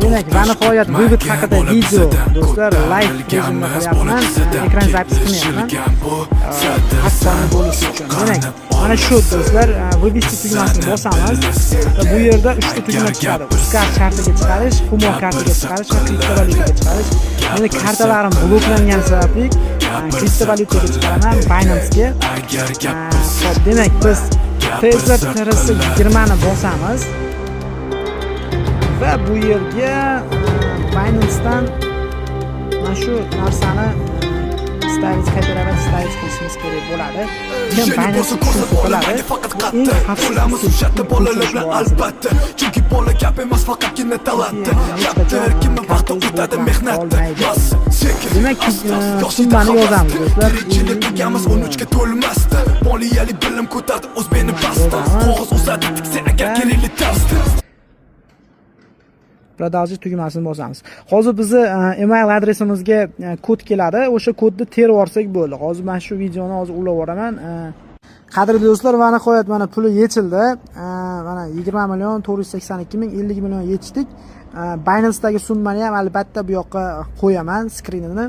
Demak, va nihoyat Vivid haqida video do'stlar live rejimda qilyapman. Ekran zapis qilmayapman. Asfani bo'lishi uchun. Demak, mana shu do'stlar vivesti tugmasini bosamiz va bu yerda 3 ta tugma chiqadi. Uzkar kartaga chiqarish, Humo kartaga chiqarish va kriptovalyutaga chiqarish. Meni kartalarim bloklangan sababli kriptovalyutaga chiqaraman Binance ga. Xo'p, demak biz Tether TRS 20 ni bosamiz va bu yerga Binance dan mana shu narsani stavить qaytarib stavить qilishimiz kerak bo'ladi. Kim Binance qiladi? Eng xavfsiz bolalar albatta. Chunki bola gap emas, faqatgina talantda. Yaptir kimni vaqti o'tadi mehnatda. Demak, summani yozamiz do'stlar. Ichidagimiz 13 ga to'lmasdi. Moliyali bilim ko'tardi o'zbekni basta. Qog'oz uzadi tiksa agar kerakli tavsiya. Продолжить tugmasini bosamiz. Hozir bizni email adresimizga kod keladi. O'sha kodni terib olsak bo'ldi. Hozir men shu videoni hozir ulab yuboraman. Qadrli do'stlar, va nihoyat mana puli yechildi. Mana 20 million 482 ming 50 million yechdik. Binance'dagi summani ham albatta bu yoqqa qo'yaman skrinini.